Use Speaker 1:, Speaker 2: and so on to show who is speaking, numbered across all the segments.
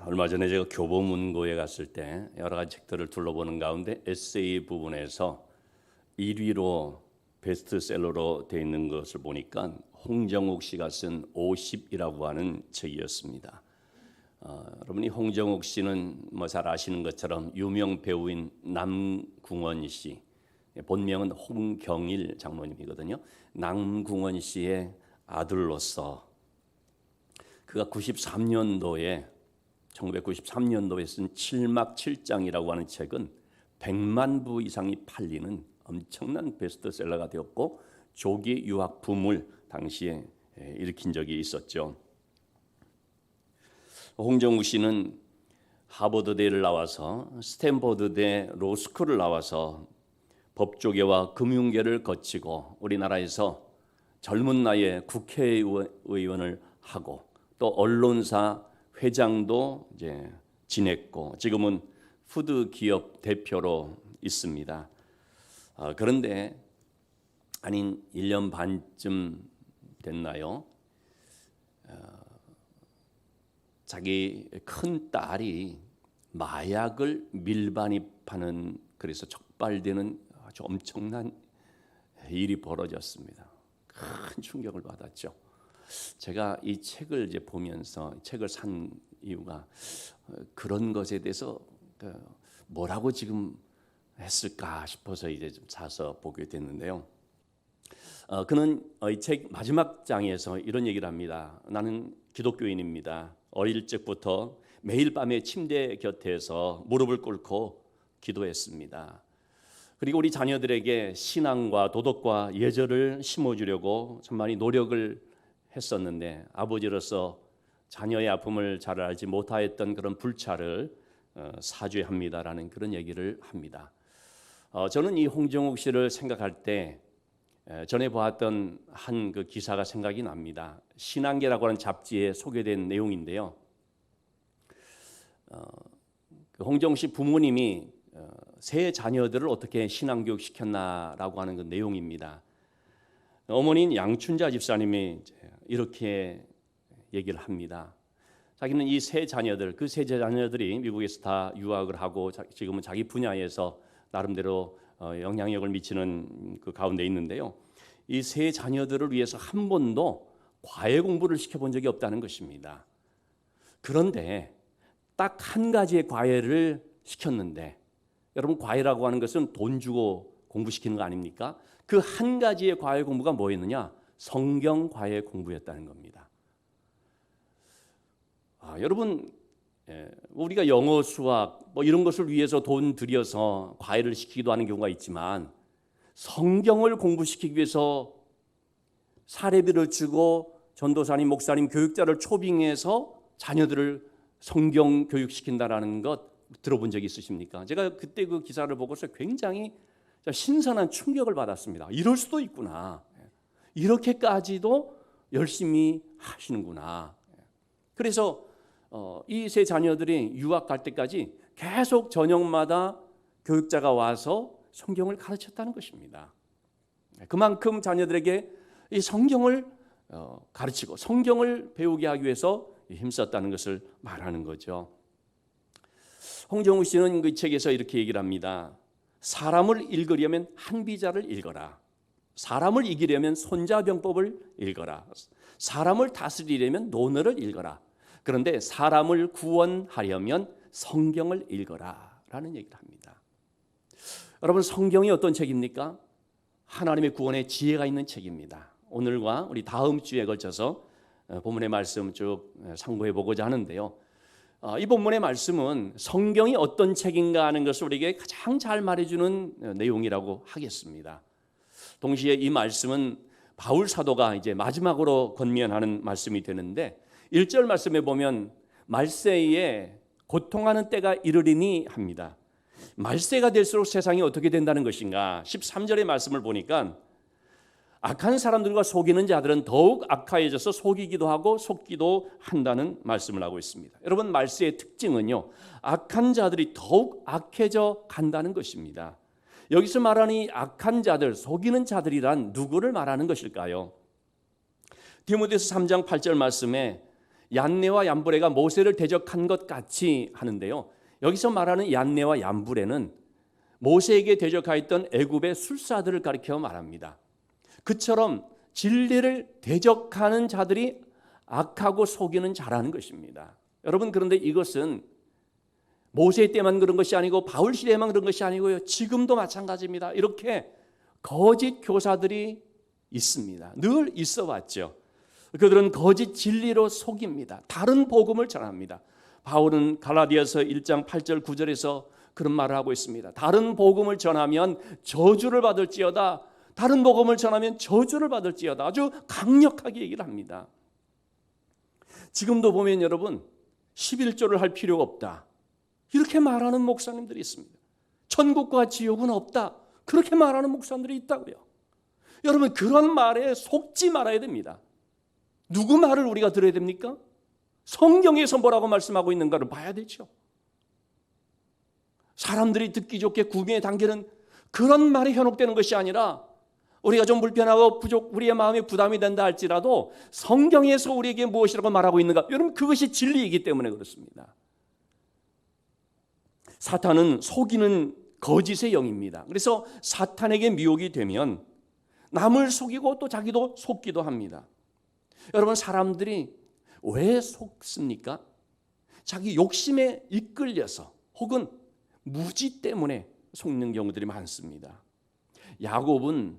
Speaker 1: 얼마 전에 제가 교보문고에 갔을 때 여러 가지 책들을 둘러보는 가운데 에세이 부분에서 1위로 베스트셀러로 되어 있는 것을 보니까 홍정욱 씨가 쓴 50이라고 하는 책이었습니다. 여러분이 홍정욱 씨는 뭐 잘 아시는 것처럼 유명 배우인 남궁원 씨, 본명은 홍경일 장모님이거든요. 남궁원 씨의 아들로서 그가 1993년도에 쓴 7막 7장이라고 하는 책은 100만 부 이상이 팔리는 엄청난 베스트셀러가 되었고 조기 유학 붐을 당시에 일으킨 적이 있었죠. 홍정욱 씨는 하버드대를 나와서 스탠퍼드대 로스쿨을 나와서 법조계와 금융계를 거치고 우리나라에서 젊은 나이에 국회의원을 하고 또 언론사 회장도 이제 지냈고 지금은 푸드 기업 대표로 있습니다. 그런데 아닌 1년 반쯤 됐나요? 자기 큰 딸이 마약을 밀반입하는 그래서 적발되는 아주 엄청난 일이 벌어졌습니다. 큰 충격을 받았죠. 제가 이 책을 이제 보면서 책을 산 이유가 그런 것에 대해서 뭐라고 지금 했을까 싶어서 이제 좀 사서 보게 됐는데요. 그는 이 책 마지막 장에서 이런 얘기를 합니다. 나는 기독교인입니다. 어릴 적부터 매일 밤에 침대 곁에서 무릎을 꿇고 기도했습니다. 그리고 우리 자녀들에게 신앙과 도덕과 예절을 심어주려고 참 많이 노력을 했었는데 아버지로서 자녀의 아픔을 잘 알지 못하였던 그런 불찰을 사죄합니다라는 그런 얘기를 합니다. 저는 이 홍정욱 씨를 생각할 때 전에 보았던 한 그 기사가 생각이 납니다. 신한계라고 하는 잡지에 소개된 내용인데요. 그 홍정욱 씨 부모님이 세 자녀들을 어떻게 신앙교육 시켰나라고 하는 그 내용입니다. 어머니인 양춘자 집사님이 이렇게 얘기를 합니다. 자기는 이 세 자녀들, 그 세 자녀들이 미국에서 다 유학을 하고 지금은 자기 분야에서 나름대로 영향력을 미치는 그 가운데 있는데요. 이 세 자녀들을 위해서 한 번도 과외 공부를 시켜본 적이 없다는 것입니다. 그런데 딱 한 가지의 과외를 시켰는데 여러분 과외라고 하는 것은 돈 주고 공부시키는 거 아닙니까? 그 한 가지의 과외 공부가 뭐였느냐? 성경 과외 공부였다는 겁니다. 여러분 우리가 영어, 수학 뭐 이런 것을 위해서 돈 들여서 과외를 시키기도 하는 경우가 있지만 성경을 공부시키기 위해서 사례비를 주고 전도사님, 목사님, 교육자를 초빙해서 자녀들을 성경 교육시킨다라는 것 들어본 적이 있으십니까? 제가 그때 그 기사를 보고서 굉장히 신선한 충격을 받았습니다. 이럴 수도 있구나. 이렇게까지도 열심히 하시는구나. 그래서 이 세 자녀들이 유학 갈 때까지 계속 저녁마다 교육자가 와서 성경을 가르쳤다는 것입니다. 그만큼 자녀들에게 이 성경을 가르치고 성경을 배우게 하기 위해서 힘썼다는 것을 말하는 거죠. 홍정욱 씨는 그 책에서 이렇게 얘기를 합니다. 사람을 읽으려면 한비자를 읽어라. 사람을 이기려면 손자병법을 읽어라. 사람을 다스리려면 논어를 읽어라. 그런데 사람을 구원하려면 성경을 읽어라 라는 얘기를 합니다. 여러분 성경이 어떤 책입니까? 하나님의 구원의 지혜가 있는 책입니다. 오늘과 우리 다음 주에 걸쳐서 본문의 말씀 쭉 상고해 보고자 하는데요. 이 본문의 말씀은 성경이 어떤 책인가 하는 것을 우리에게 가장 잘 말해주는 내용이라고 하겠습니다. 동시에 이 말씀은 바울 사도가 이제 마지막으로 권면하는 말씀이 되는데 1절 말씀에 보면 말세에 고통하는 때가 이르리니 합니다. 말세가 될수록 세상이 어떻게 된다는 것인가? 13절의 말씀을 보니까 악한 사람들과 속이는 자들은 더욱 악하여져서 속이기도 하고 속기도 한다는 말씀을 하고 있습니다. 여러분 말세의 특징은요. 악한 자들이 더욱 악해져 간다는 것입니다. 여기서 말하는 이 악한 자들, 속이는 자들이란 누구를 말하는 것일까요? 디모데서 3장 8절 말씀에 얀네와 얀브레가 모세를 대적한 것 같이 하는데요. 여기서 말하는 얀네와 얀브레는 모세에게 대적하였던 애굽의 술사들을 가리켜 말합니다. 그처럼 진리를 대적하는 자들이 악하고 속이는 자라는 것입니다. 여러분, 그런데 이것은 모세 때만 그런 것이 아니고 바울 시대에만 그런 것이 아니고요. 지금도 마찬가지입니다. 이렇게 거짓 교사들이 있습니다. 늘 있어 왔죠. 그들은 거짓 진리로 속입니다. 다른 복음을 전합니다. 바울은 갈라디아서 1장 8절 9절에서 그런 말을 하고 있습니다. 다른 복음을 전하면 저주를 받을지어다. 다른 복음을 전하면 저주를 받을지어다. 아주 강력하게 얘기를 합니다. 지금도 보면 여러분 11조를 할 필요가 없다. 이렇게 말하는 목사님들이 있습니다. 천국과 지옥은 없다. 그렇게 말하는 목사님들이 있다고요. 여러분, 그런 말에 속지 말아야 됩니다. 누구 말을 우리가 들어야 됩니까? 성경에서 뭐라고 말씀하고 있는가를 봐야 되죠. 사람들이 듣기 좋게 구미에 당기는 그런 말이 현혹되는 것이 아니라 우리가 좀 불편하고 우리의 마음에 부담이 된다 할지라도 성경에서 우리에게 무엇이라고 말하고 있는가, 여러분, 그것이 진리이기 때문에 그렇습니다. 사탄은 속이는 거짓의 영입니다. 그래서 사탄에게 미혹이 되면 남을 속이고 또 자기도 속기도 합니다. 여러분, 사람들이 왜 속습니까? 자기 욕심에 이끌려서 혹은 무지 때문에 속는 경우들이 많습니다. 야곱은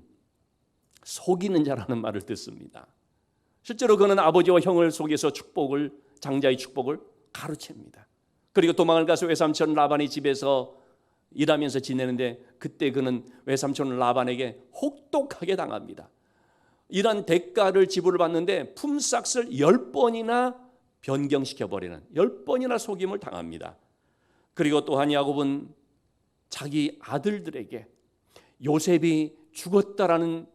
Speaker 1: 속이는 자라는 말을 듣습니다. 실제로 그는 아버지와 형을 속여서 장자의 축복을 가로챕니다. 그리고 도망을 가서 외삼촌 라반의 집에서 일하면서 지내는데 그때 그는 외삼촌 라반에게 혹독하게 당합니다. 이런 대가를 지불을 받는데 품삯을 10번이나 변경시켜버리는, 10번이나 속임을 당합니다. 그리고 또한 야곱은 자기 아들들에게 요셉이 죽었다라는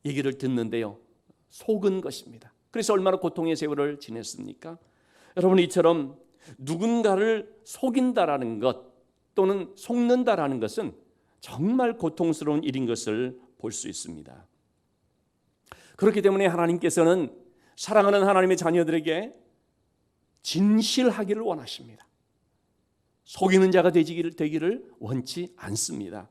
Speaker 1: 얘기를 듣는데요, 속은 것입니다. 그래서 얼마나 고통의 세월을 지냈습니까? 여러분, 이처럼 누군가를 속인다라는 것 또는 속는다라는 것은 정말 고통스러운 일인 것을 볼 수 있습니다. 그렇기 때문에 하나님께서는 사랑하는 하나님의 자녀들에게 진실하기를 원하십니다. 속이는 자가 되기를 원치 않습니다.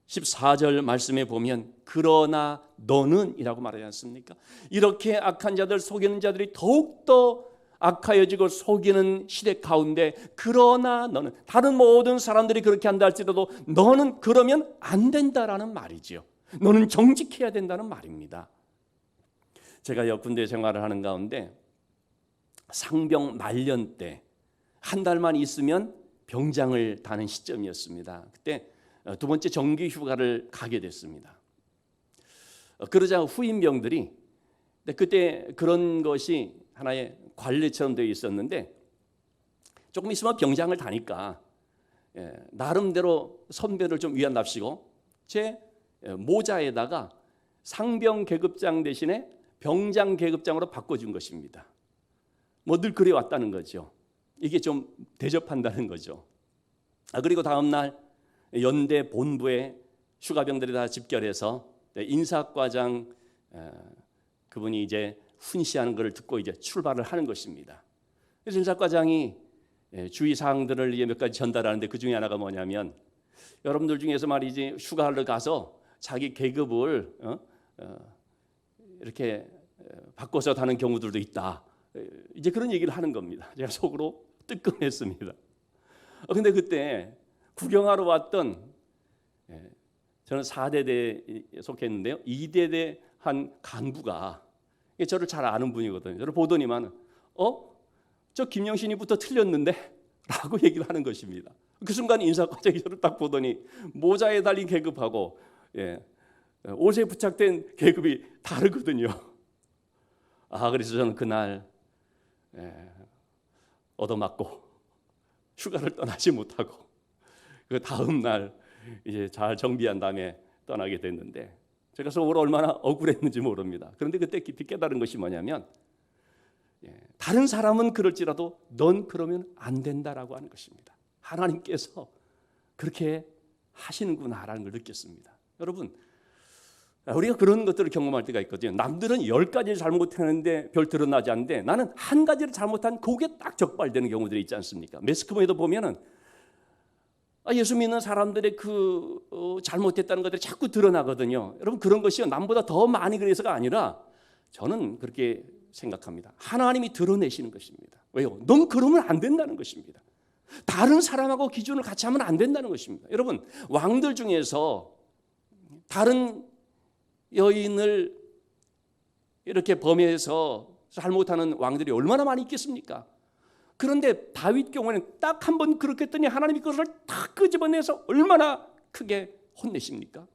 Speaker 1: 14절 말씀에 보면 그러나 너는 이라고 말하지 않습니까? 이렇게 악한 자들, 속이는 자들이 더욱더 악하여지고 속이는 시대 가운데 그러나 너는, 다른 모든 사람들이 그렇게 한다 할지라도 너는 그러면 안 된다라는 말이죠. 너는 정직해야 된다는 말입니다. 제가 군대 생활을 하는 가운데 상병 말년 때 한 달만 있으면 병장을 다는 시점이었습니다. 그때 두 번째 정기 휴가를 가게 됐습니다. 그러자 후임병들이, 그때 그런 것이 하나의 관례처럼 되어 있었는데 조금 있으면 병장을 다니까 나름대로 선배를 좀 위안납시고 제 모자에다가 상병 계급장 대신에 병장 계급장으로 바꿔준 것입니다. 뭐 늘 그래 왔다는 거죠. 이게 좀 대접한다는 거죠. 그리고 다음 날 연대 본부에 휴가병들이 다 집결해서 인사과장 그분이 이제 훈시하는 것을 듣고 이제 출발을 하는 것입니다. 그래서 인사과장이 주의 사항들을 몇 가지 전달하는데 그 중에 하나가 뭐냐면, 여러분들 중에서 말이지 휴가를 가서 자기 계급을 이렇게 바꿔서 다는 경우들도 있다. 이제 그런 얘기를 하는 겁니다. 제가 속으로 뜨끔했습니다. 근데 그때 구경하러 왔던, 저는 4대대에 속했는데요, 2대대 한 간부가 저를 잘 아는 분이거든요. 저를 보더니만 저 김영신이부터 틀렸는데? 라고 얘기를 하는 것입니다. 그 순간 인사과장이 저를 딱 보더니 모자에 달린 계급하고 옷에 부착된 계급이 다르거든요. 그래서 저는 그날 얻어맞고 휴가를 떠나지 못하고 그 다음 날 이제 잘 정비한 다음에 떠나게 됐는데 제가 속으로 얼마나 억울했는지 모릅니다. 그런데 그때 깊이 깨달은 것이 뭐냐면, 다른 사람은 그럴지라도 넌 그러면 안 된다라고 하는 것입니다. 하나님께서 그렇게 하시는구나라는 걸 느꼈습니다. 여러분, 우리가 그런 것들을 경험할 때가 있거든요. 남들은 10가지를 잘못했는데 별 드러나지 않는데 나는 한 가지를 잘못한 그게 딱 적발되는 경우들이 있지 않습니까? 매스컴에도 보면은 예수 믿는 사람들의 잘못했다는 것들이 자꾸 드러나거든요. 여러분, 그런 것이요, 남보다 더 많이 그래서가 아니라 저는 그렇게 생각합니다. 하나님이 드러내시는 것입니다. 왜요? 넌 그러면 안 된다는 것입니다. 다른 사람하고 기준을 같이 하면 안 된다는 것입니다. 여러분, 왕들 중에서 다른 여인을 이렇게 범해서 잘못하는 왕들이 얼마나 많이 있겠습니까? 그런데 다윗 경우에는 딱 한 번 그렇게 했더니 하나님이 그것을 다 끄집어내서 얼마나 크게 혼내십니까?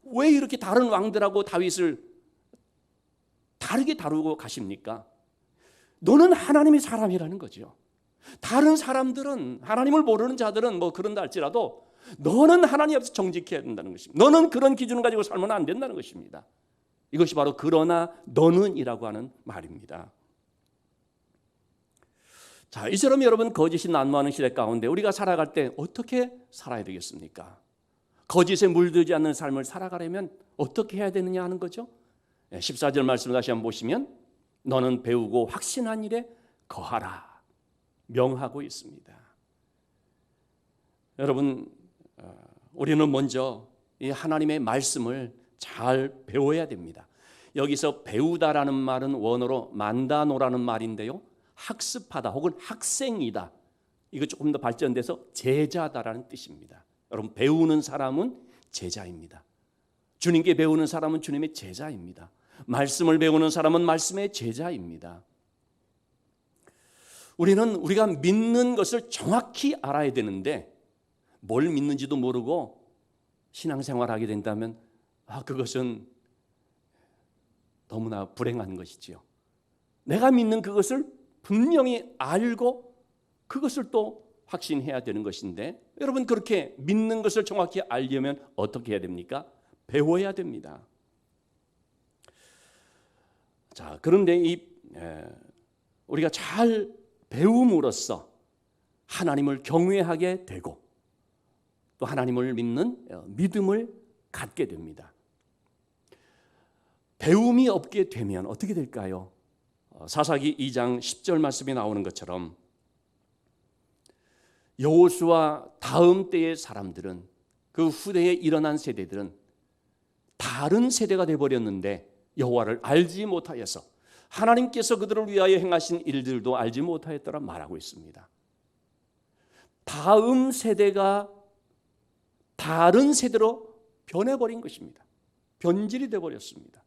Speaker 1: 왜 이렇게 다른 왕들하고 다윗을 다르게 다루고 가십니까? 너는 하나님의 사람이라는 거죠. 다른 사람들은, 하나님을 모르는 자들은 뭐 그런다 할지라도 너는 하나님 앞에서 정직해야 된다는 것입니다. 너는 그런 기준을 가지고 살면 안 된다는 것입니다. 이것이 바로 그러나 너는이라고 하는 말입니다. 자, 이처럼 여러분, 거짓이 난무하는 시대 가운데 우리가 살아갈 때 어떻게 살아야 되겠습니까? 거짓에 물들지 않는 삶을 살아가려면 어떻게 해야 되느냐 하는 거죠. 14절 말씀을 다시 한번 보시면 너는 배우고 확신한 일에 거하라 명하고 있습니다. 여러분, 우리는 먼저 이 하나님의 말씀을 잘 배워야 됩니다. 여기서 배우다라는 말은 원어로 만다노라는 말인데요, 학습하다 혹은 학생이다, 이거 조금 더 발전돼서 제자다라는 뜻입니다. 여러분, 배우는 사람은 제자입니다. 주님께 배우는 사람은 주님의 제자입니다. 말씀을 배우는 사람은 말씀의 제자입니다. 우리는 우리가 믿는 것을 정확히 알아야 되는데 뭘 믿는지도 모르고 신앙생활하게 된다면 그것은 너무나 불행한 것이지요. 내가 믿는 그것을 분명히 알고 그것을 또 확신해야 되는 것인데, 여러분, 그렇게 믿는 것을 정확히 알려면 어떻게 해야 됩니까? 배워야 됩니다. 자, 그런데 우리가 잘 배움으로써 하나님을 경외하게 되고 또 하나님을 믿는 믿음을 갖게 됩니다. 배움이 없게 되면 어떻게 될까요? 사사기 2장 10절 말씀이 나오는 것처럼 여호수아 다음 때의 사람들은, 그 후대에 일어난 세대들은 다른 세대가 되어버렸는데 여호와를 알지 못하여서 하나님께서 그들을 위하여 행하신 일들도 알지 못하였더라 말하고 있습니다. 다음 세대가 다른 세대로 변해버린 것입니다. 변질이 되어버렸습니다.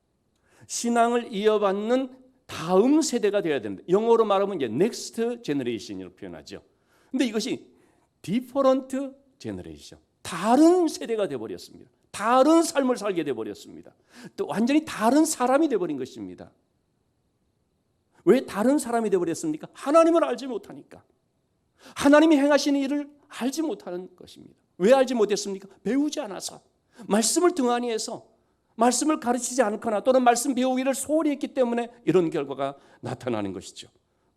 Speaker 1: 신앙을 이어받는 다음 세대가 되어야 됩니다. 영어로 말하면 이제 next generation이라고 표현하죠. 근데 이것이 different generation, 다른 세대가 되어버렸습니다. 다른 삶을 살게 되어버렸습니다. 또 완전히 다른 사람이 되어버린 것입니다. 왜 다른 사람이 되어버렸습니까? 하나님을 알지 못하니까. 하나님이 행하시는 일을 알지 못하는 것입니다. 왜 알지 못했습니까? 배우지 않아서, 말씀을 등한히 해서, 말씀을 가르치지 않거나 또는 말씀 배우기를 소홀히 했기 때문에 이런 결과가 나타나는 것이죠.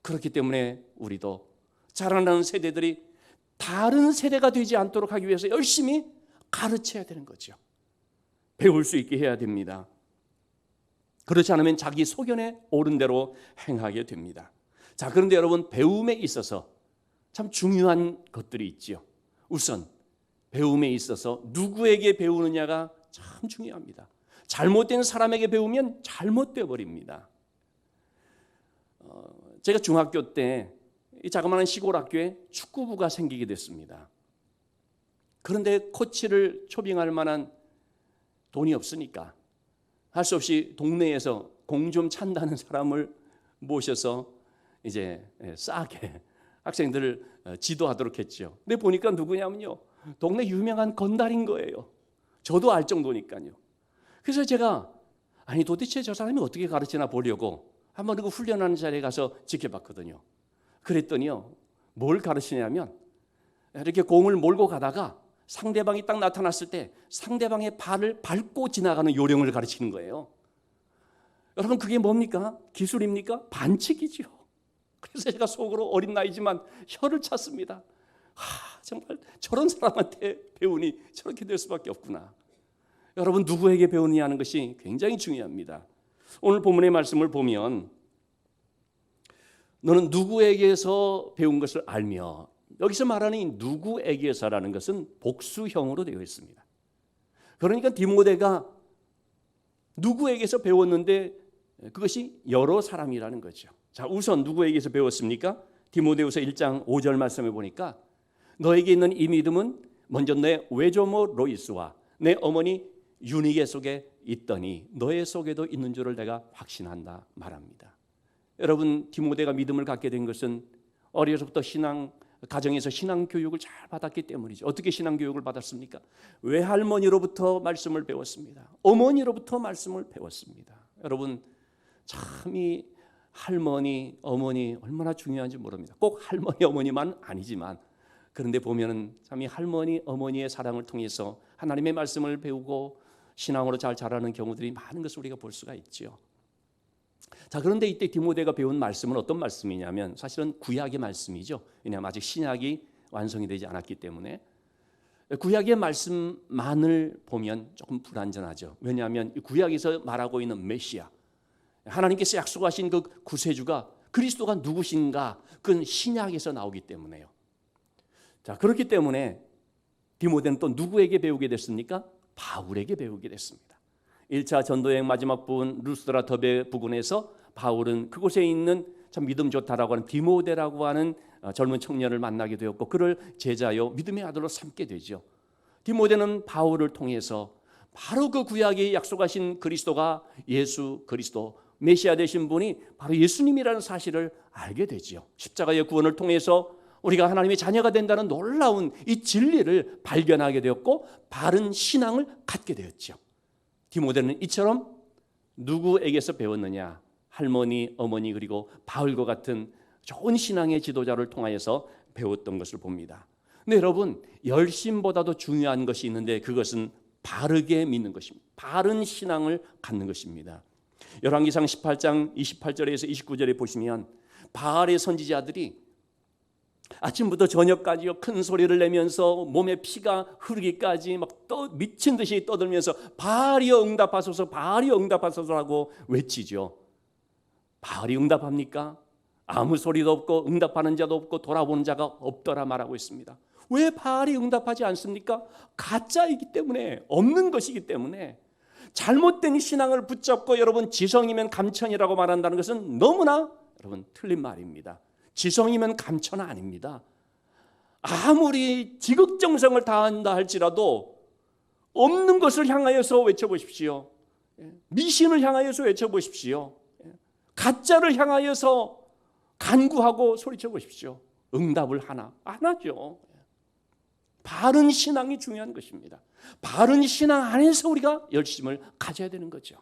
Speaker 1: 그렇기 때문에 우리도 자라나는 세대들이 다른 세대가 되지 않도록 하기 위해서 열심히 가르쳐야 되는 거죠. 배울 수 있게 해야 됩니다. 그렇지 않으면 자기 소견에 옳은 대로 행하게 됩니다. 자, 그런데 여러분, 배움에 있어서 참 중요한 것들이 있지요. 우선 배움에 있어서 누구에게 배우느냐가 참 중요합니다. 잘못된 사람에게 배우면 잘못되어 버립니다. 제가 중학교 때 이 자그마한 시골 학교에 축구부가 생기게 됐습니다. 그런데 코치를 초빙할 만한 돈이 없으니까 할 수 없이 동네에서 공 좀 찬다는 사람을 모셔서 이제 싸게 학생들을 지도하도록 했죠. 근데 보니까 누구냐면요, 동네 유명한 건달인 거예요. 저도 알 정도니까요. 그래서 제가 도대체 저 사람이 어떻게 가르치나 보려고 한번 그 훈련하는 자리에 가서 지켜봤거든요. 그랬더니요, 뭘 가르치냐면 이렇게 공을 몰고 가다가 상대방이 딱 나타났을 때 상대방의 발을 밟고 지나가는 요령을 가르치는 거예요. 여러분, 그게 뭡니까? 기술입니까? 반칙이죠. 그래서 제가 속으로 어린 나이지만 혀를 찼습니다. 정말 저런 사람한테 배우니 저렇게 될 수밖에 없구나. 여러분 누구에게 배우느냐 하는 것이 굉장히 중요합니다. 오늘 본문의 말씀을 보면 너는 누구에게서 배운 것을 알며, 여기서 말하는 이 누구에게서라는 것은 복수형으로 되어 있습니다. 그러니까 디모데가 누구에게서 배웠는데 그것이 여러 사람이라는 거죠. 자, 우선 누구에게서 배웠습니까? 디모데후서 1장 5절 말씀에 보니까 너에게 있는 이 믿음은 먼저 내 외조모 로이스와 내 어머니 유니게 속에 있더니 너의 속에도 있는 줄을 내가 확신한다 말합니다. 여러분, 디모데가 믿음을 갖게 된 것은 어려서부터 가정에서 신앙 교육을 잘 받았기 때문이죠. 어떻게 신앙 교육을 받았습니까? 외할머니로부터 말씀을 배웠습니다. 어머니로부터 말씀을 배웠습니다. 여러분, 참 이 할머니, 어머니 얼마나 중요한지 모릅니다. 꼭 할머니, 어머니만 아니지만, 그런데 보면은 참 이 할머니, 어머니의 사랑을 통해서 하나님의 말씀을 배우고 신앙으로 잘 자라는 경우들이 많은 것을 우리가 볼 수가 있죠. 자, 그런데 이때 디모데가 배운 말씀은 어떤 말씀이냐면 사실은 구약의 말씀이죠. 왜냐하면 아직 신약이 완성이 되지 않았기 때문에 구약의 말씀만을 보면 조금 불완전하죠. 왜냐하면 구약에서 말하고 있는 메시아, 하나님께서 약속하신 그 구세주가 그리스도가 누구신가, 그건 신약에서 나오기 때문에요. 자, 그렇기 때문에 디모데는 또 누구에게 배우게 됐습니까? 바울에게 배우게 됐습니다. 1차 전도여행 마지막 부분 루스드라 더베 부근에서 바울은 그곳에 있는 참 믿음 좋다라고 하는 디모데라고 하는 젊은 청년을 만나게 되었고 그를 제자요 믿음의 아들로 삼게 되죠. 디모데는 바울을 통해서 바로 그 구약이 약속하신 그리스도가 예수 그리스도 메시아 되신 분이 바로 예수님이라는 사실을 알게 되지요. 십자가의 구원을 통해서 우리가 하나님의 자녀가 된다는 놀라운 이 진리를 발견하게 되었고 바른 신앙을 갖게 되었죠. 디모데는 이처럼 누구에게서 배웠느냐? 할머니, 어머니 그리고 바울과 같은 좋은 신앙의 지도자를 통하여서 배웠던 것을 봅니다. 근데 여러분, 열심보다도 중요한 것이 있는데 그것은 바르게 믿는 것입니다. 바른 신앙을 갖는 것입니다. 열왕기상 18장 28절에서 29절에 보시면 바알의 선지자들이 아침부터 저녁까지요 큰 소리를 내면서 몸에 피가 흐르기까지 막 미친 듯이 떠들면서 바알이여 응답하소서, 바알이여 응답하소서라고 외치죠. 바알이 응답합니까? 아무 소리도 없고 응답하는 자도 없고 돌아보는 자가 없더라 말하고 있습니다. 왜 바알이 응답하지 않습니까? 가짜이기 때문에, 없는 것이기 때문에. 잘못된 신앙을 붙잡고 여러분 지성이면 감천이라고 말한다는 것은 너무나 여러분 틀린 말입니다. 지성이면 감천은 아닙니다. 아무리 지극정성을 다한다 할지라도 없는 것을 향하여서 외쳐보십시오. 미신을 향하여서 외쳐보십시오. 가짜를 향하여서 간구하고 소리쳐 보십시오. 응답을 하나? 안 하죠. 바른 신앙이 중요한 것입니다. 바른 신앙 안에서 우리가 열심을 가져야 되는 거죠.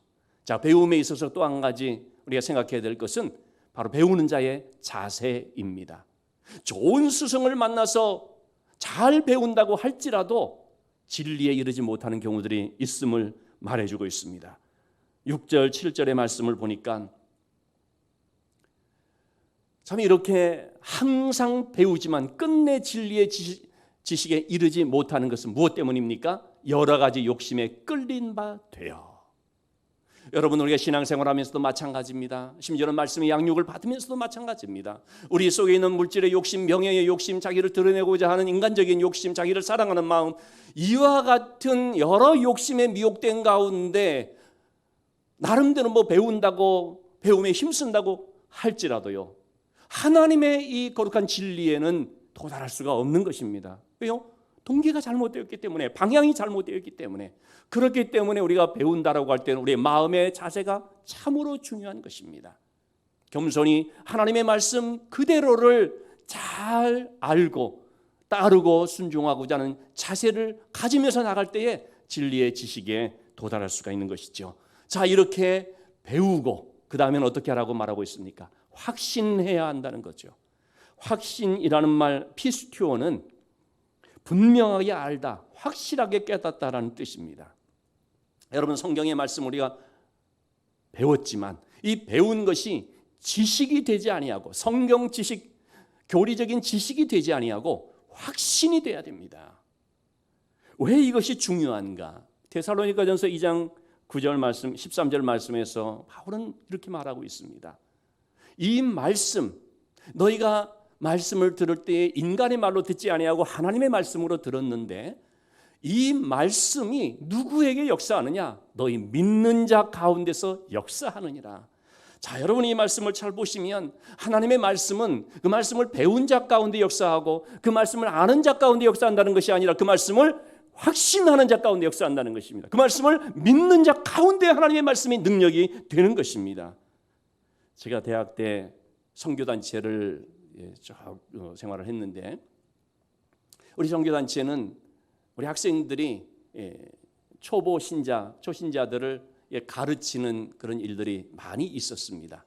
Speaker 1: 자, 배움에 있어서 또 한 가지 우리가 생각해야 될 것은 바로 배우는 자의 자세입니다. 좋은 스승을 만나서 잘 배운다고 할지라도 진리에 이르지 못하는 경우들이 있음을 말해주고 있습니다. 6절, 7절의 말씀을 보니까 참 이렇게 항상 배우지만 끝내 진리의 지식에 이르지 못하는 것은 무엇 때문입니까? 여러 가지 욕심에 끌린 바 되어. 여러분, 우리가 신앙생활하면서도 마찬가지입니다. 심지어는 말씀의 양육을 받으면서도 마찬가지입니다. 우리 속에 있는 물질의 욕심, 명예의 욕심, 자기를 드러내고자 하는 인간적인 욕심, 자기를 사랑하는 마음, 이와 같은 여러 욕심에 미혹된 가운데 나름대로 배운다고, 배움에 힘쓴다고 할지라도요, 하나님의 이 거룩한 진리에는 도달할 수가 없는 것입니다. 왜요? 동기가 잘못되었기 때문에, 방향이 잘못되었기 때문에. 그렇기 때문에 우리가 배운다라고 할 때는 우리의 마음의 자세가 참으로 중요한 것입니다. 겸손히 하나님의 말씀 그대로를 잘 알고 따르고 순종하고자 하는 자세를 가지면서 나갈 때에 진리의 지식에 도달할 수가 있는 것이죠. 자, 이렇게 배우고 그 다음에는 어떻게 하라고 말하고 있습니까? 확신해야 한다는 거죠. 확신이라는 말, 피스튜어는 분명하게 알다, 확실하게 깨닫다라는 뜻입니다. 여러분, 성경의 말씀 우리가 배웠지만 이 배운 것이 지식이 되지 아니하고, 성경 지식, 교리적인 지식이 되지 아니하고 확신이 돼야 됩니다. 왜 이것이 중요한가? 데살로니가전서 2장 9절 말씀, 13절 말씀에서 바울은 이렇게 말하고 있습니다. 이 말씀, 너희가 말씀을 들을 때 인간의 말로 듣지 아니하고 하나님의 말씀으로 들었는데 이 말씀이 누구에게 역사하느냐? 너희 믿는 자 가운데서 역사하느니라. 자, 여러분이 이 말씀을 잘 보시면 하나님의 말씀은 그 말씀을 배운 자 가운데 역사하고 그 말씀을 아는 자 가운데 역사한다는 것이 아니라 그 말씀을 확신하는 자 가운데 역사한다는 것입니다. 그 말씀을 믿는 자 가운데 하나님의 말씀이 능력이 되는 것입니다. 제가 대학 때 선교단체를 생활을 했는데 우리 선교단체는 우리 학생들이 초보 신자, 초신자들을 가르치는 그런 일들이 많이 있었습니다.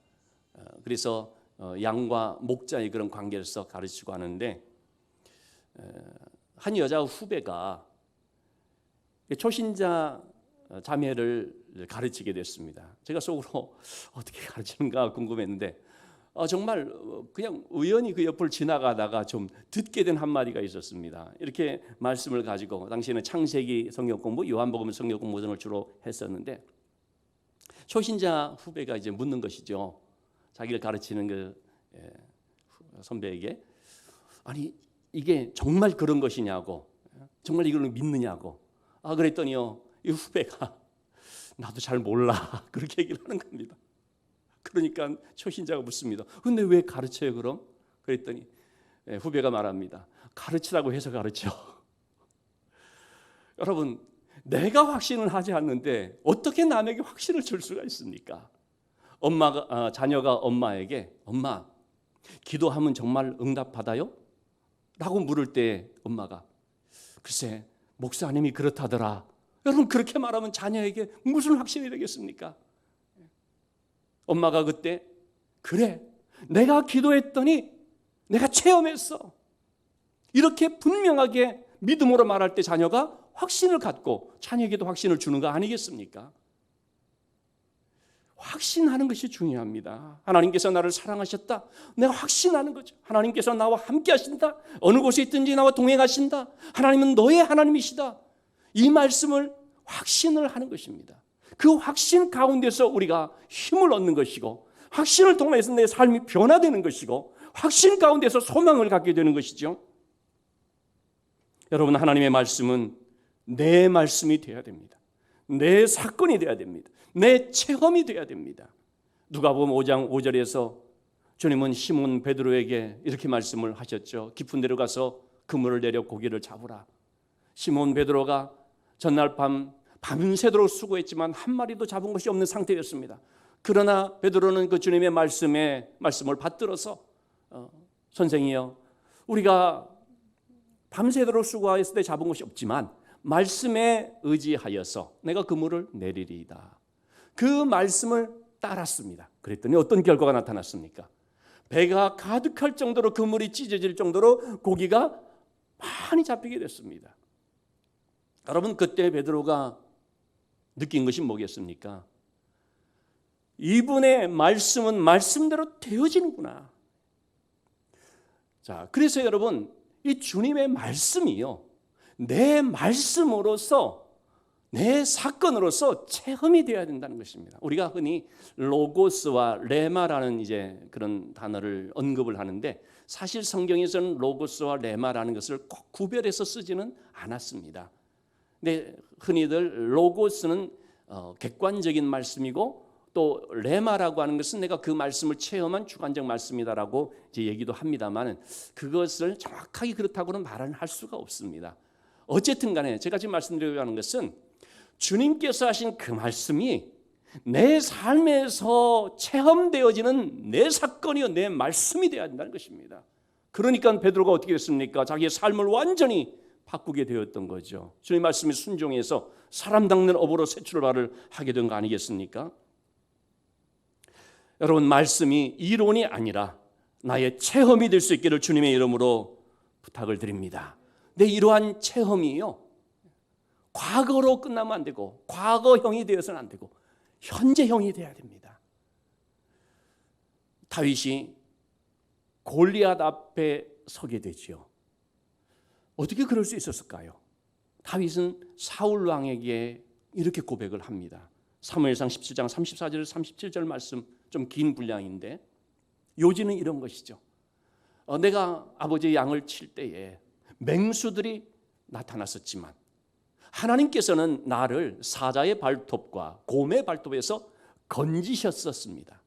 Speaker 1: 그래서 양과 목자의 그런 관계에서 가르치고 하는데 한 여자 후배가 초신자 자매를 가르치게 됐습니다. 제가 속으로 어떻게 가르치는가 궁금했는데 정말 그냥 우연히 그 옆을 지나가다가 좀 듣게 된 한마디가 있었습니다. 이렇게 말씀을 가지고 당시에는 창세기 성경 공부, 요한복음 성경 공부 등을 주로 했었는데 초신자 후배가 이제 묻는 것이죠. 자기를 가르치는 그 선배에게 아니 이게 정말 그런 것이냐고, 정말 이걸 믿느냐고. 그랬더니요 이 후배가 나도 잘 몰라 그렇게 얘기를 하는 겁니다. 그러니까 초신자가 묻습니다. 근데 왜 가르쳐요 그럼? 그랬더니 후배가 말합니다. 가르치라고 해서 가르쳐. 여러분, 내가 확신을 하지 않는데 어떻게 남에게 확신을 줄 수가 있습니까? 자녀가 엄마에게 엄마 기도하면 정말 응답받아요? 라고 물을 때 엄마가 글쎄 목사님이 그렇다더라. 여러분, 그렇게 말하면 자녀에게 무슨 확신이 되겠습니까? 엄마가 그때 그래 내가 기도했더니 내가 체험했어 이렇게 분명하게 믿음으로 말할 때 자녀가 확신을 갖고 자녀에게도 확신을 주는 거 아니겠습니까? 확신하는 것이 중요합니다. 하나님께서 나를 사랑하셨다. 내가 확신하는 거죠. 하나님께서 나와 함께 하신다. 어느 곳에 있든지 나와 동행하신다. 하나님은 너의 하나님이시다. 이 말씀을 확신을 하는 것입니다. 그 확신 가운데서 우리가 힘을 얻는 것이고 확신을 통해서 내 삶이 변화되는 것이고 확신 가운데서 소망을 갖게 되는 것이죠. 여러분, 하나님의 말씀은 내 말씀이 되어야 됩니다. 내 사건이 되어야 됩니다. 내 체험이 되어야 됩니다. 누가복음 5장 5절에서 주님은 시몬 베드로에게 이렇게 말씀을 하셨죠. 깊은 데로 가서 그물을 내려 고기를 잡으라. 시몬 베드로가 전날 밤새도록 수고했지만 한 마리도 잡은 것이 없는 상태였습니다. 그러나 베드로는 그 주님의 말씀을 받들어서 선생이여 우리가 밤새도록 수고했을 때 잡은 것이 없지만 말씀에 의지하여서 내가 그물을 내리리이다. 그 말씀을 따랐습니다. 그랬더니 어떤 결과가 나타났습니까? 배가 가득할 정도로 그물이 찢어질 정도로 고기가 많이 잡히게 됐습니다. 여러분, 그때 베드로가 느낀 것이 뭐겠습니까? 이분의 말씀은 말씀대로 되어지는구나. 자, 그래서 여러분, 이 주님의 말씀이요, 내 말씀으로서 내 사건으로서 체험이 되어야 된다는 것입니다. 우리가 흔히 로고스와 레마라는 이제 그런 단어를 언급을 하는데 사실 성경에서는 로고스와 레마라는 것을 꼭 구별해서 쓰지는 않았습니다. 근데 흔히들 로고스는 객관적인 말씀이고 또 레마라고 하는 것은 내가 그 말씀을 체험한 주관적 말씀이다라고 이제 얘기도 합니다만 그것을 정확하게 그렇다고는 말을 할 수가 없습니다. 어쨌든 간에 제가 지금 말씀드리려고 하는 것은 주님께서 하신 그 말씀이 내 삶에서 체험되어지는 내 사건이요 내 말씀이 되어야 한다는 것입니다. 그러니까 베드로가 어떻게 됐습니까? 자기의 삶을 완전히 바꾸게 되었던 거죠. 주님 말씀에 순종해서 사람 닦는 업으로 새 출발을 하게 된 거 아니겠습니까? 여러분, 말씀이 이론이 아니라 나의 체험이 될 수 있기를 주님의 이름으로 부탁을 드립니다. 내 이러한 체험이요 과거로 끝나면 안 되고 과거형이 되어서는 안 되고 현재형이 돼야 됩니다. 다윗이 골리앗 앞에 서게 되지요. 어떻게 그럴 수 있었을까요? 다윗은 사울 왕에게 이렇게 고백을 합니다. 사무엘상 17장 34절 37절 말씀, 좀 긴 분량인데 요지는 이런 것이죠. 내가 아버지의 양을 칠 때에 맹수들이 나타났었지만 하나님께서는 나를 사자의 발톱과 곰의 발톱에서 건지셨었습니다.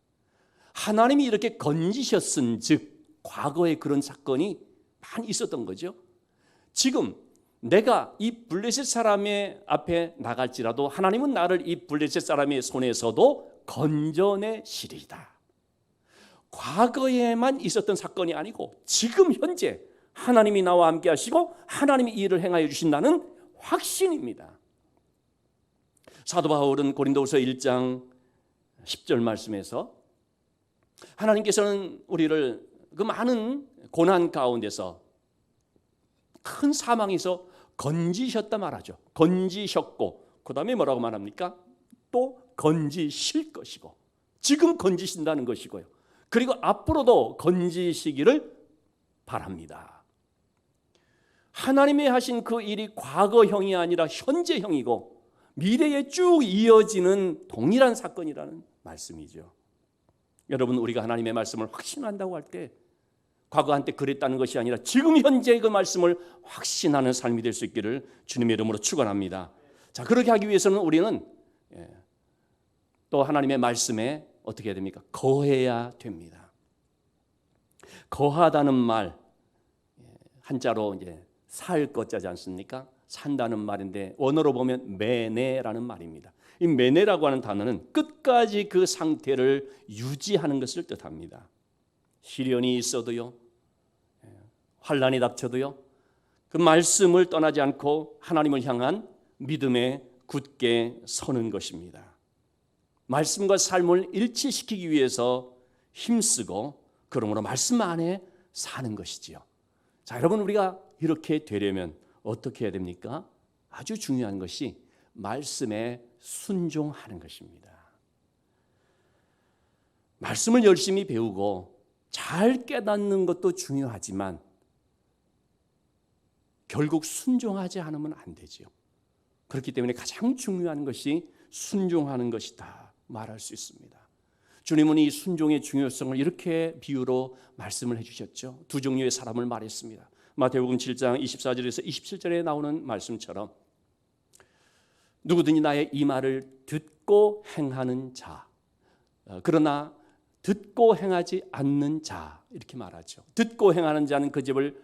Speaker 1: 하나님이 이렇게 건지셨은 즉 과거에 그런 사건이 많이 있었던 거죠. 지금 내가 이 블레셋 사람의 앞에 나갈지라도 하나님은 나를 이 블레셋 사람의 손에서도 건져내시리이다. 과거에만 있었던 사건이 아니고 지금 현재 하나님이 나와 함께 하시고 하나님이 이 일을 행하여 주신다는 확신입니다. 사도 바울은 고린도후서 1장 10절 말씀에서 하나님께서는 우리를 그 많은 고난 가운데서 큰 사망에서 건지셨다 말하죠. 건지셨고 그 다음에 뭐라고 말합니까? 또 건지실 것이고 지금 건지신다는 것이고요. 그리고 앞으로도 건지시기를 바랍니다. 하나님이 하신 그 일이 과거형이 아니라 현재형이고 미래에 쭉 이어지는 동일한 사건이라는 말씀이죠. 여러분, 우리가 하나님의 말씀을 확신한다고 할 때 과거 한때 그랬다는 것이 아니라 지금 현재 그 말씀을 확신하는 삶이 될 수 있기를 주님의 이름으로 축원합니다. 자, 그렇게 하기 위해서는 우리는 또 하나님의 말씀에 어떻게 해야 됩니까? 거해야 됩니다. 거하다는 말 한자로 이제 살 것자지 않습니까? 산다는 말인데 원어로 보면 매내라는 말입니다. 이 매내라고 하는 단어는 끝까지 그 상태를 유지하는 것을 뜻합니다. 시련이 있어도요, 환난이 닥쳐도요, 그 말씀을 떠나지 않고 하나님을 향한 믿음에 굳게 서는 것입니다. 말씀과 삶을 일치시키기 위해서 힘쓰고 그러므로 말씀 안에 사는 것이지요. 자, 여러분, 우리가 이렇게 되려면 어떻게 해야 됩니까? 아주 중요한 것이 말씀에 순종하는 것입니다. 말씀을 열심히 배우고 잘 깨닫는 것도 중요하지만 결국 순종하지 않으면 안 되죠. 그렇기 때문에 가장 중요한 것이 순종하는 것이다 말할 수 있습니다. 주님은 이 순종의 중요성을 이렇게 비유로 말씀을 해주셨죠. 두 종류의 사람을 말했습니다. 마태복음 7장 24절에서 27절에 나오는 말씀처럼 누구든지 나의 이 말을 듣고 행하는 자, 그러나 듣고 행하지 않는 자, 이렇게 말하죠. 듣고 행하는 자는 그 집을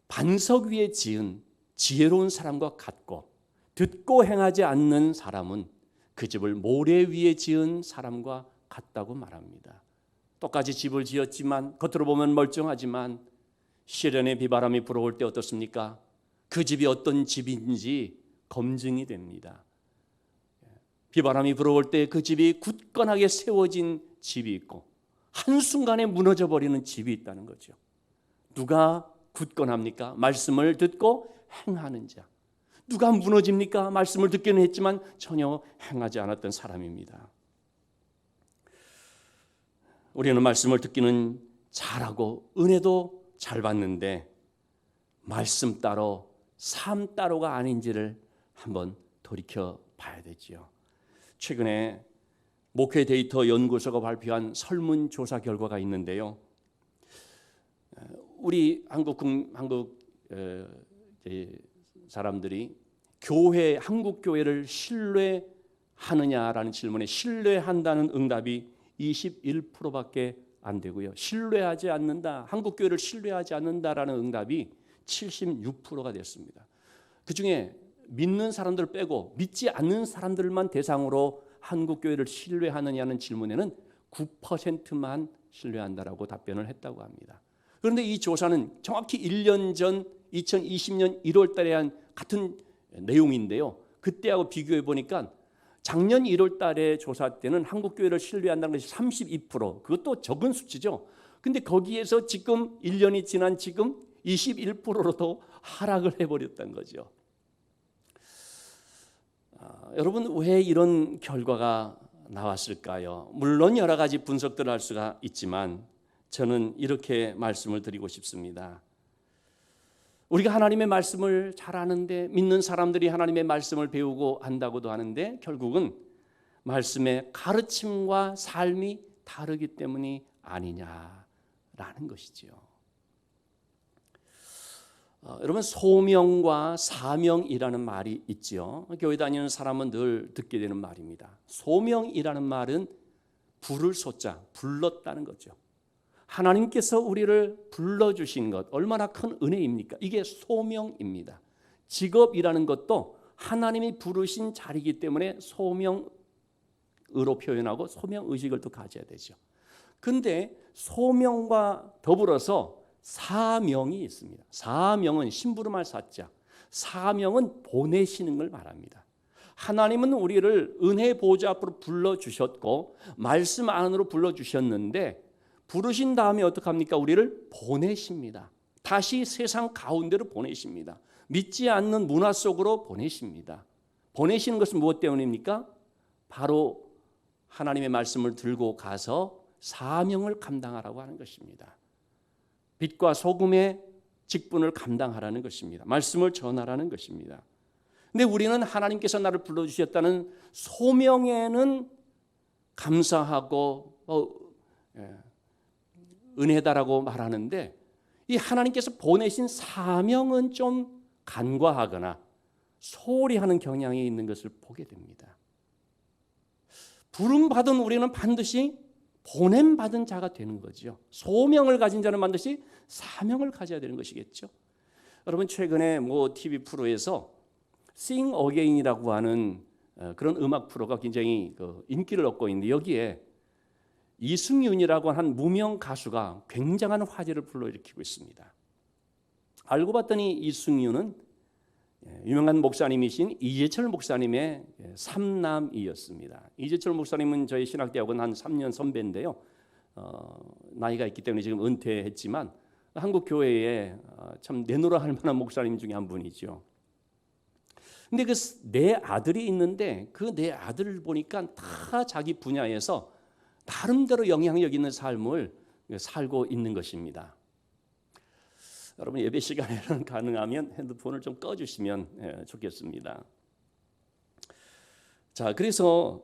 Speaker 1: 반석 위에 지은 지혜로운 사람과 같고 듣고 행하지 않는 사람은 그 집을 모래 위에 지은 사람과 같다고 말합니다. 똑같이 집을 지었지만 겉으로 보면 멀쩡하지만 시련의 비바람이 불어올 때 어떻습니까? 그 집이 어떤 집인지 검증이 됩니다. 비바람이 불어올 때 그 집이 굳건하게 세워진 집이 있고 한순간에 무너져 버리는 집이 있다는 거죠. 누가 굳건합니까? 말씀을 듣고 행하는 자. 누가 무너집니까? 말씀을 듣기는 했지만 전혀 행하지 않았던 사람입니다. 우리는 말씀을 듣기는 잘하고 은혜도 잘 받는데 말씀 따로 삶 따로가 아닌지를 한번 돌이켜 봐야 되지요. 최근에 목회 데이터 연구소가 발표한 설문조사 결과가 있는데요. 우리 한국 사람들이 한국 교회를 신뢰하느냐라는 질문에 신뢰한다는 응답이 21%밖에 안 되고요. 신뢰하지 않는다, 한국 교회를 신뢰하지 않는다라는 응답이 76%가 됐습니다. 그중에 믿는 사람들 빼고 믿지 않는 사람들만 대상으로 한국 교회를 신뢰하느냐는 질문에는 9%만 신뢰한다라고 답변을 했다고 합니다. 그런데 이 조사는 정확히 1년 전 2020년 1월 달에 한 같은 내용인데요. 그때하고 비교해 보니까 작년 1월 달에 조사 때는 한국 교회를 신뢰한다는 것이 32%, 그것도 적은 수치죠. 근데 거기에서 지금 1년이 지난 지금 21%로 더 하락을 해버렸다는 거죠. 여러분, 왜 이런 결과가 나왔을까요? 물론 여러 가지 분석들을 할 수가 있지만 저는 이렇게 말씀을 드리고 싶습니다. 우리가 하나님의 말씀을 잘 아는데, 믿는 사람들이 하나님의 말씀을 배우고 한다고도 하는데 결국은 말씀의 가르침과 삶이 다르기 때문이 아니냐라는 것이지요. 여러분, 소명과 사명이라는 말이 있지요. 교회 다니는 사람은 늘 듣게 되는 말입니다. 소명이라는 말은 부를 소자, 불렀다는 거죠. 하나님께서 우리를 불러주신 것, 얼마나 큰 은혜입니까? 이게 소명입니다. 직업이라는 것도 하나님이 부르신 자리이기 때문에 소명으로 표현하고 소명의식을 또 가져야 되죠. 근데 소명과 더불어서 사명이 있습니다. 사명은 심부름할 사자, 사명은 보내시는 걸 말합니다. 하나님은 우리를 은혜 보좌 앞으로 불러주셨고 말씀 안으로 불러주셨는데 부르신 다음에 어떡합니까? 우리를 보내십니다. 다시 세상 가운데로 보내십니다. 믿지 않는 문화 속으로 보내십니다. 보내시는 것은 무엇 때문입니까? 바로 하나님의 말씀을 들고 가서 사명을 감당하라고 하는 것입니다. 빛과 소금의 직분을 감당하라는 것입니다. 말씀을 전하라는 것입니다. 근데 우리는 하나님께서 나를 불러주셨다는 소명에는 감사하고 은혜다라고 말하는데 이 하나님께서 보내신 사명은 좀 간과하거나 소홀히 하는 경향이 있는 것을 보게 됩니다. 부름받은 우리는 반드시 보냄받은 자가 되는 거죠. 소명을 가진 자는 반드시 사명을 가져야 되는 것이겠죠. 여러분, 최근에 TV 프로에서 Sing Again이라고 하는 그런 음악 프로가 굉장히 인기를 얻고 있는데 여기에 이승윤이라고 한 무명 가수가 굉장한 화제를 불러일으키고 있습니다. 알고 봤더니 이승윤은 유명한 목사님이신 이재철 목사님의 삼남이었습니다. 이재철 목사님은 저희 신학대학원 한 3년 선배인데요. 나이가 있기 때문에 지금 은퇴했지만 한국 교회에 참 내노라 할 만한 목사님 중에 한 분이죠. 근데 그 네 아들이 있는데 그 네 아들을 보니까 다 자기 분야에서 나름대로 영향력 있는 삶을 살고 있는 것입니다. 여러분, 예배 시간에는 가능하면 핸드폰을 좀 꺼주시면 좋겠습니다. 자, 그래서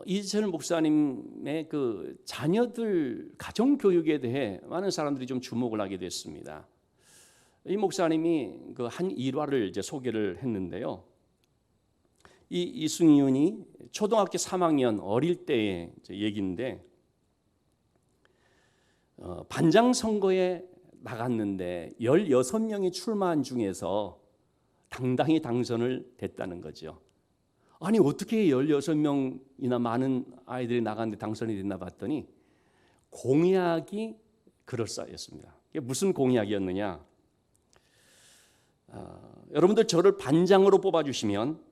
Speaker 1: 이재철 목사님의 그 자녀들 가정 교육에 대해 많은 사람들이 좀 주목을 하게 됐습니다. 이 목사님이 그 한 일화를 이제 소개를 했는데요. 이 이승윤이 초등학교 3학년 어릴 때의 얘기인데 반장 선거에 나갔는데 16명이 출마한 중에서 당당히 당선을 됐다는 거죠. 아니, 어떻게 16명이나 많은 아이들이 나갔는데 당선이 됐나 봤더니 공약이 그럴싸했습니다. 이게 무슨 공약이었느냐? 여러분들 저를 반장으로 뽑아주시면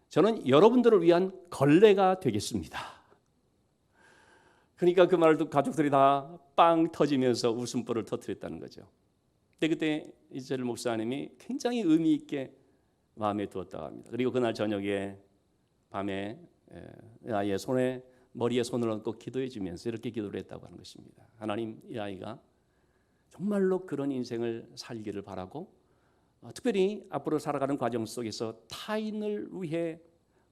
Speaker 1: 저는 여러분들을 위한 걸레가 되겠습니다. 그러니까 그 말을 듣고 가족들이 다 빵 터지면서 웃음보를 터뜨렸다는 거죠. 그때 이재철 목사님이 굉장히 의미 있게 마음에 두었다고 합니다. 그리고 그날 저녁에 밤에 아이의 손에 머리에 손을 얹고 기도해 주면서 이렇게 기도를 했다고 하는 것입니다. 하나님, 이 아이가 정말로 그런 인생을 살기를 바라고 특별히 앞으로 살아가는 과정 속에서 타인을 위해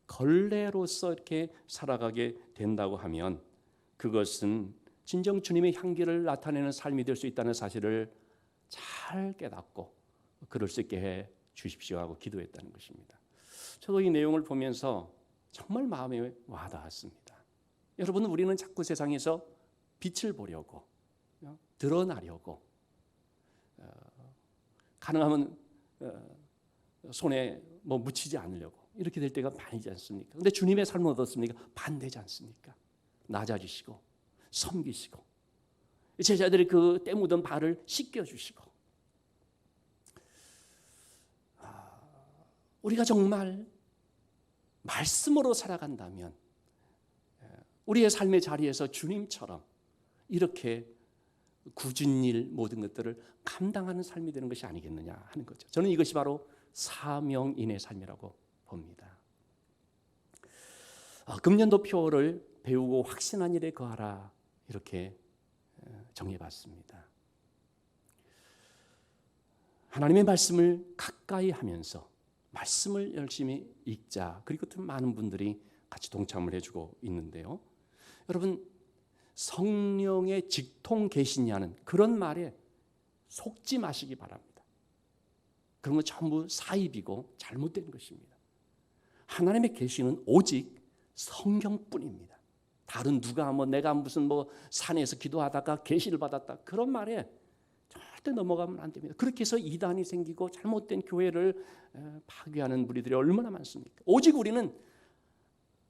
Speaker 1: 걸레로서 이렇게 살아가게 된다고 하면 그것은 진정 주님의 향기를 나타내는 삶이 될 수 있다는 사실을 잘 깨닫고 그럴 수 있게 해 주십시오 하고 기도했다는 것입니다. 저도 이 내용을 보면서 정말 마음에 와닿았습니다. 여러분, 우리는 자꾸 세상에서 빛을 보려고 드러나려고 가능하면 손에 묻히지 않으려고 이렇게 될 때가 많이지 않습니까? 그런데 주님의 삶은 어떻습니까? 반대지 않습니까? 낮아지시고 섬기시고 제자들이 그 때 묻은 발을 씻겨주시고 우리가 정말 말씀으로 살아간다면 우리의 삶의 자리에서 주님처럼 이렇게 굳은 일 모든 것들을 감당하는 삶이 되는 것이 아니겠느냐 하는 거죠. 저는 이것이 바로 사명인의 삶이라고 봅니다. 금년도표를 배우고 확신한 일에 거하라 이렇게 정해봤습니다. 하나님의 말씀을 가까이 하면서 말씀을 열심히 읽자. 그리고 또 많은 분들이 같이 동참을 해주고 있는데요. 여러분, 성령의 직통 계시냐는 그런 말에 속지 마시기 바랍니다. 그런 건 전부 사입이고 잘못된 것입니다. 하나님의 계시는 오직 성경뿐입니다. 다른 누가 내가 무슨 산에서 기도하다가 계시를 받았다, 그런 말에 절대 넘어가면 안 됩니다. 그렇게 해서 이단이 생기고 잘못된 교회를 파괴하는 무리들이 얼마나 많습니까? 오직 우리는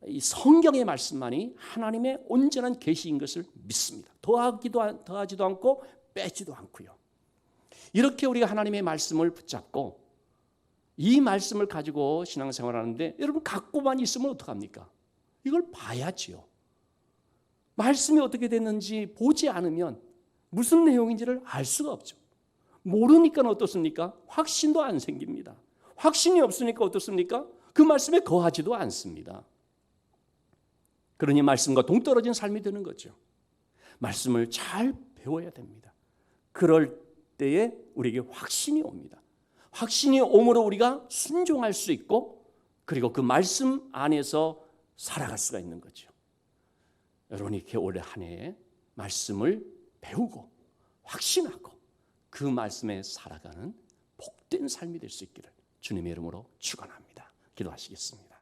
Speaker 1: 이 성경의 말씀만이 하나님의 온전한 계시인 것을 믿습니다. 더하지도 않고 빼지도 않고요. 이렇게 우리가 하나님의 말씀을 붙잡고 이 말씀을 가지고 신앙생활하는데, 여러분 갖고만 있으면 어떡합니까? 이걸 봐야지요. 말씀이 어떻게 됐는지 보지 않으면 무슨 내용인지를 알 수가 없죠. 모르니까 어떻습니까? 확신도 안 생깁니다. 확신이 없으니까 어떻습니까? 그 말씀에 거하지도 않습니다. 그러니 말씀과 동떨어진 삶이 되는 거죠. 말씀을 잘 배워야 됩니다. 그럴 때에 우리에게 확신이 옵니다. 확신이 오므로 우리가 순종할 수 있고, 그리고 그 말씀 안에서 살아갈 수가 있는 거죠. 여러분이 이렇게 올해 한 해에 말씀을 배우고 확신하고 그 말씀에 살아가는 복된 삶이 될 수 있기를 주님의 이름으로 축원합니다. 기도하시겠습니다.